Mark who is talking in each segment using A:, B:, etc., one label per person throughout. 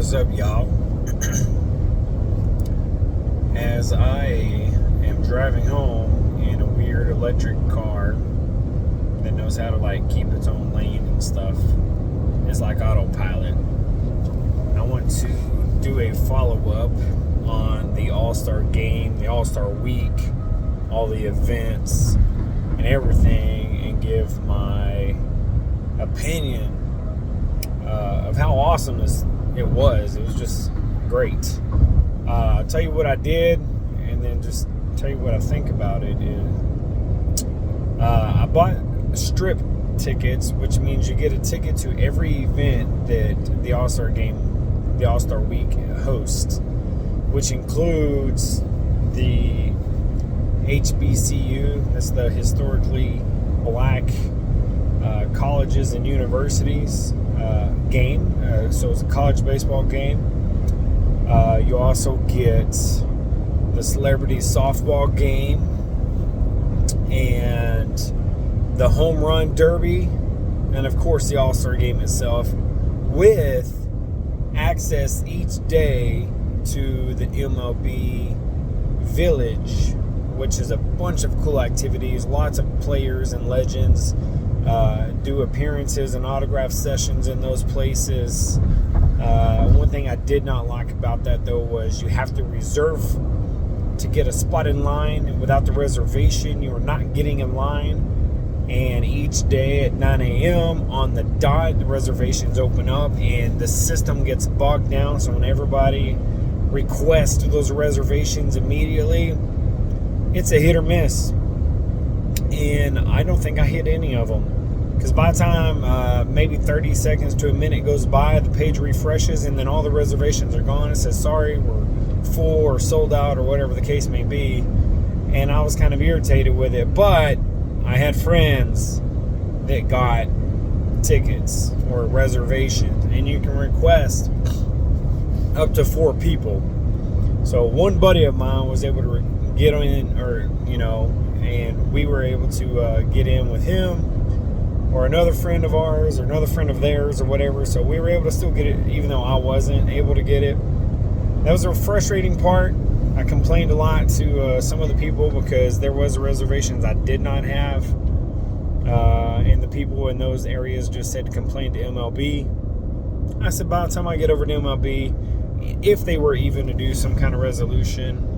A: What's up, y'all? As I am driving home in a weird electric car that knows how to keep its own lane and stuff, it's like autopilot. I want to do a follow-up on the All-Star game, the All-Star week, all the events and everything, and give my opinion of how awesome it was. It was just great. I'll tell you what I did, and then just tell you what I think about it. I bought strip tickets, which means you get a ticket to every event that the All-Star game, the All-Star week hosts, which includes the HBCU, that's the historically black colleges and universities game. So it's a college baseball game. You also get the celebrity softball game and the home run derby, and of course the All-Star game itself, with access each day to the MLB Village, which is a bunch of cool activities. Lots of players and legends do appearances and autograph sessions in those places. One thing I did not like about that, though, was you have to reserve to get a spot in line, and without the reservation, you are not getting in line. And each day at 9 a.m. on the dot, the reservations open up, and the system gets bogged down. So when everybody requests those reservations immediately, it's a hit or miss. And I don't think I hit any of them. Because by the time maybe 30 seconds to a minute goes by, the page refreshes, and then all the reservations are gone. It says, sorry, we're full or sold out or whatever the case may be. And I was kind of irritated with it. But I had friends that got tickets or reservations, and you can request up to 4 people. So one buddy of mine was able to get in, and we were able to get in with him, or another friend of ours, or another friend of theirs, or whatever. So we were able to still get it, even though I wasn't able to get it. That was a frustrating part. I complained a lot to some of the people because there was reservations I did not have, and the people in those areas just said to complain to MLB. I said, by the time I get over to MLB, if they were even to do some kind of resolution,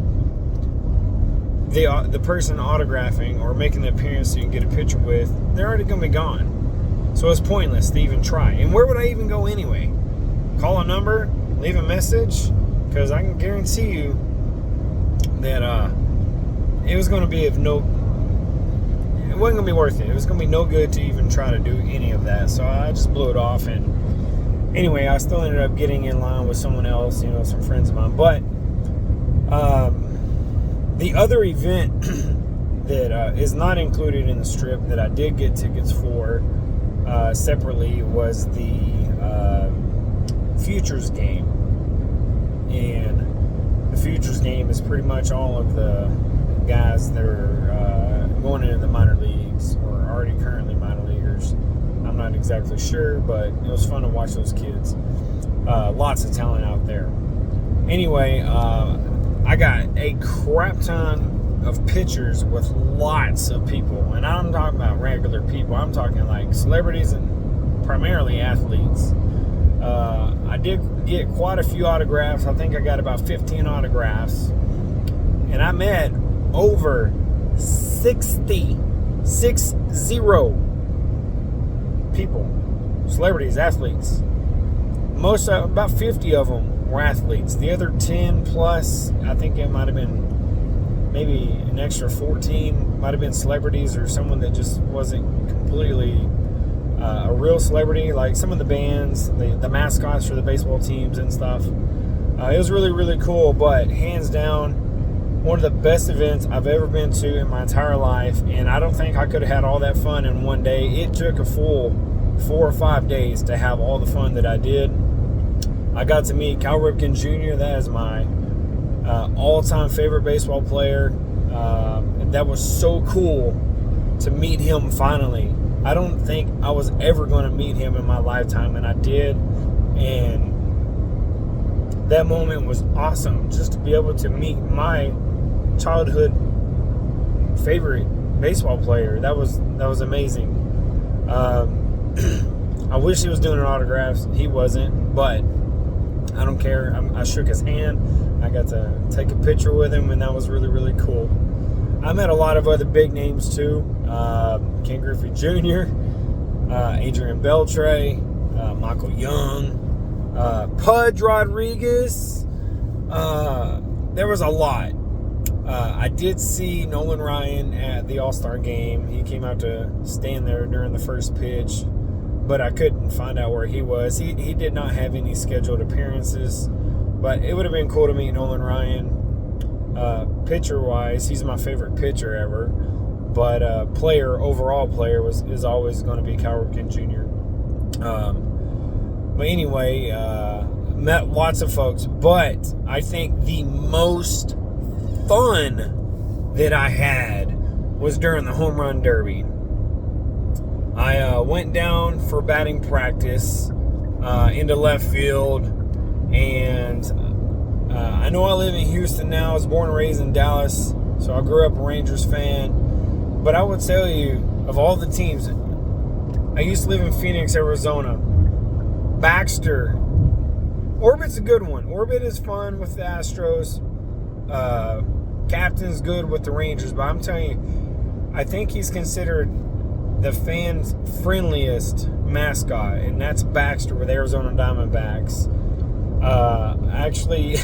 A: the person autographing or making the appearance so you can get a picture with, they're already going to be gone. So it's pointless to even try. And where would I even go anyway? Call a number, leave a message, because I can guarantee you that it was going to be it wasn't going to be worth it. It was going to be no good to even try to do any of that. So I just blew it off. And anyway, I still ended up getting in line with someone else, some friends of mine. But the other event that is not included in the strip that I did get tickets for separately was the Futures game. And the Futures game is pretty much all of the guys that are going into the minor leagues or already currently minor leaguers. I'm not exactly sure, but it was fun to watch those kids. Lots of talent out there. Anyway, I got a crap ton of pictures with lots of people, and I'm talking about regular people. I'm talking like celebrities and primarily athletes. I did get quite a few autographs. I think I got about 15 autographs, and I met over 60 people, celebrities, athletes. About 50 of them were athletes. The other 10 plus, I think it might have been maybe an extra 14, might have been celebrities or someone that just wasn't completely a real celebrity, like some of the bands, the mascots for the baseball teams and stuff. It was really, really cool, but hands down, one of the best events I've ever been to in my entire life, and I don't think I could have had all that fun in one day. It took a full 4 or 5 days to have all the fun that I did. I got to meet Cal Ripken Jr. That is my all-time favorite baseball player. And that was so cool to meet him finally. I don't think I was ever going to meet him in my lifetime, and I did. And that moment was awesome. Just to be able to meet my childhood favorite baseball player. That was amazing. I wish he was doing autographs. He wasn't, but I don't care. I shook his hand. I got to take a picture with him, and that was really, really cool. I met a lot of other big names too. Ken Griffey Jr., Adrian Beltre, Michael Young, Pudge Rodriguez. There was a lot. I did see Nolan Ryan at the All-Star game. He came out to stand there during the first pitch, but I couldn't find out where he was. He did not have any scheduled appearances, but it would have been cool to meet Nolan Ryan. Pitcher-wise, he's my favorite pitcher ever, but overall player is always going to be Cal Ripken Jr. But anyway, met lots of folks, but I think the most fun that I had was during the home run derby. I went down for batting practice into left field, and I know I live in Houston now. I was born and raised in Dallas, so I grew up a Rangers fan. But I would tell you, of all the teams, I used to live in Phoenix, Arizona. Baxter. Orbit's a good one. Orbit is fun with the Astros. Captain's good with the Rangers. But I'm telling you, I think he's considered the fans' friendliest mascot, and that's Baxter with Arizona Diamondbacks. I actually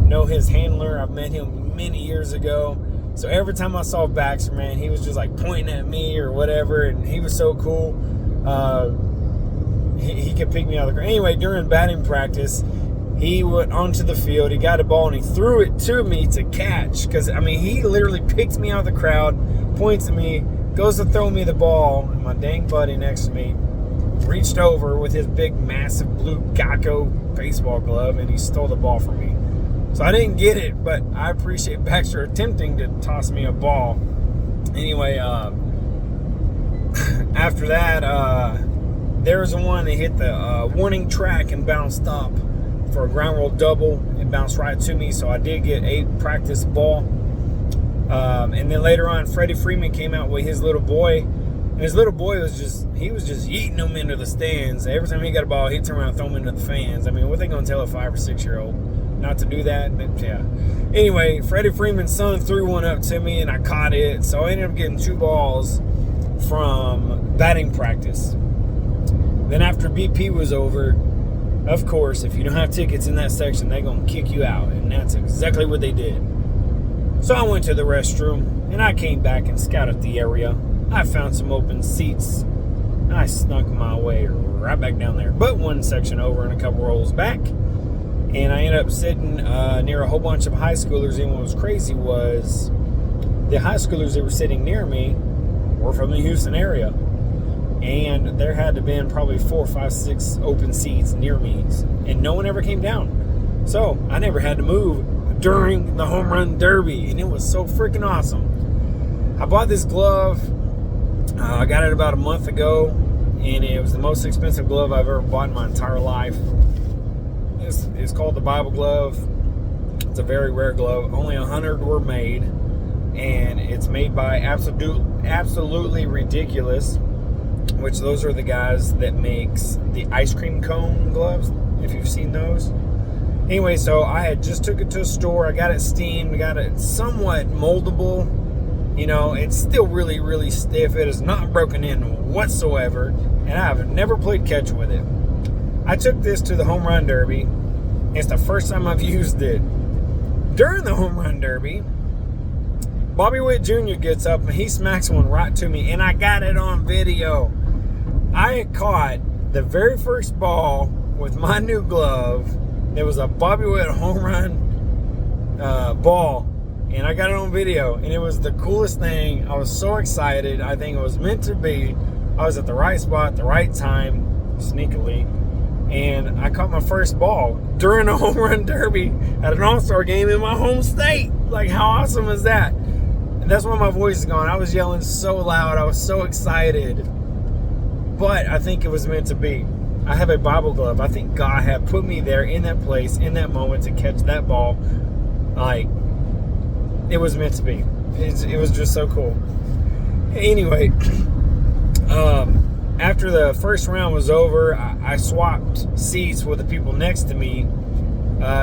A: know his handler. I've met him many years ago. So every time I saw Baxter, man, he was just like pointing at me or whatever, and he was so cool. He could pick me out of the ground. Anyway, during batting practice, he went onto the field. He got a ball, and he threw it to me to catch. Because, I mean, he literally picked me out of the crowd, points at me, goes to throw me the ball, and my dang buddy next to me reached over with his big, massive blue Geico baseball glove, and he stole the ball from me. So I didn't get it, but I appreciate Baxter attempting to toss me a ball. Anyway, after that, there was one that hit the warning track and bounced up for a ground roll double. It bounced right to me, so I did get a practice ball. And then later on, Freddie Freeman came out with his little boy, and his little boy was just yeeting them into the stands. Every time he got a ball, he'd turn around and throw them into the fans. I mean, what are they going to tell a 5 or 6 year old? Not to do that, but yeah. Anyway, Freddie Freeman's son threw one up to me, and I caught it. So I ended up getting 2 balls from batting practice. Then after BP was over, of course, if you don't have tickets in that section, they're going to kick you out. And that's exactly what they did. So I went to the restroom, and I came back and scouted the area. I found some open seats, and I snuck my way right back down there. But one section over and a couple rows back. And I ended up sitting near a whole bunch of high schoolers. And what was crazy was the high schoolers that were sitting near me were from the Houston area. And there had to have been probably 4, 5, 6 open seats near me. And no one ever came down. So I never had to move during the home run derby. And it was so freaking awesome. I bought this glove. I got it about a month ago. And it was the most expensive glove I've ever bought in my entire life. It's called the Bible glove. It's a very rare glove. Only 100 were made, and it's made by Absolutely Ridiculous, which those are the guys that makes the ice cream cone gloves, if you've seen those. Anyway, so I had just took it to a store. I got it steamed, got it somewhat moldable. You know, it's still really, really stiff. It is not broken in whatsoever, and I have never played catch with it. I took this to the home run derby. It's the first time I've used it. During the home run derby, Bobby Witt Jr. gets up and he smacks one right to me, and I got it on video. I caught the very first ball with my new glove. It was a Bobby Witt home run ball, and I got it on video, and it was the coolest thing. I was so excited. I think it was meant to be. I was at the right spot at the right time, sneakily. And I caught my first ball during a home run derby at an all-star game in my home state. Like, how awesome is that? And that's why my voice is gone. I was yelling so loud. I was so excited. But I think it was meant to be. I have a Bible glove. I think God had put me there in that place, in that moment to catch that ball. Like, it was meant to be. It was just so cool. Anyway, after the first round was over, I swapped seats with the people next to me.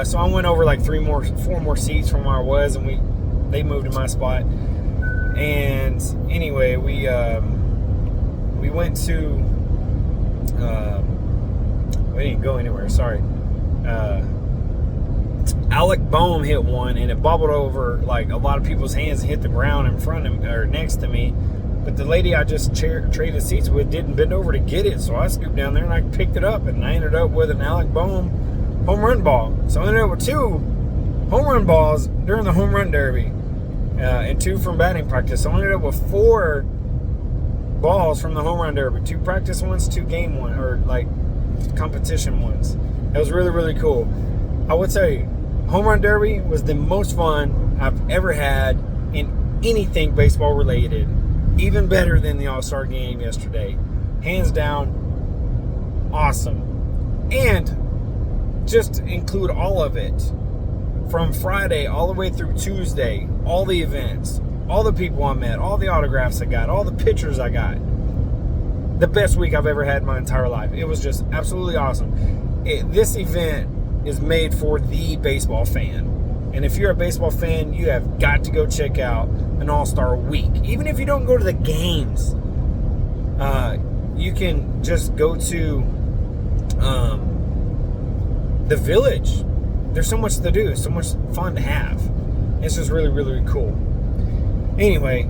A: So I went over like 4 more seats from where I was, and they moved to my spot. And anyway, we went to we didn't go anywhere. Sorry. Alec Boehm hit one, and it bobbled over like a lot of people's hands and hit the ground in front of me, or next to me. But the lady I just traded seats with didn't bend over to get it, so I scooped down there and I picked it up, and I ended up with an Alec Boehm home run ball. So I ended up with 2 home run balls during the home run derby, and 2 from batting practice. So I ended up with 4 balls from the home run derby, 2 practice ones, 2 game ones, or like competition ones. It was really, really cool. I would say home run derby was the most fun I've ever had in anything baseball related. Even better than the All-Star game yesterday. Hands down, awesome. And just to include all of it, from Friday all the way through Tuesday, all the events, all the people I met, all the autographs I got, all the pictures I got. The best week I've ever had in my entire life. It was just absolutely awesome. This event is made for the baseball fan. And if you're a baseball fan, you have got to go check out an All-Star Week. Even if you don't go to the games, you can just go to the Village. There's so much to do, so much fun to have. It's just really, really, really cool. Anyway,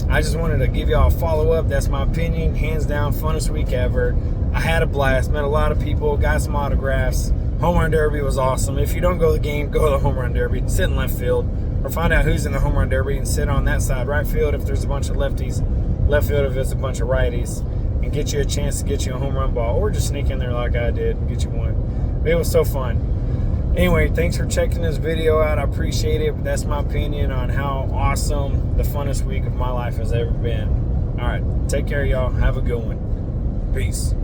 A: I just wanted to give y'all a follow-up. That's my opinion. Hands down, funnest week ever. I had a blast. Met a lot of people. Got some autographs. Home run derby was awesome. If you don't go to the game, go to the home run derby. Sit in left field. Or find out who's in the home run derby and sit on that side. Right field if there's a bunch of lefties. Left field if there's a bunch of righties. And get you a chance to get you a home run ball. Or just sneak in there like I did and get you one. But it was so fun. Anyway, thanks for checking this video out. I appreciate it. But that's my opinion on how awesome the funnest week of my life has ever been. Alright, take care, y'all. Have a good one. Peace.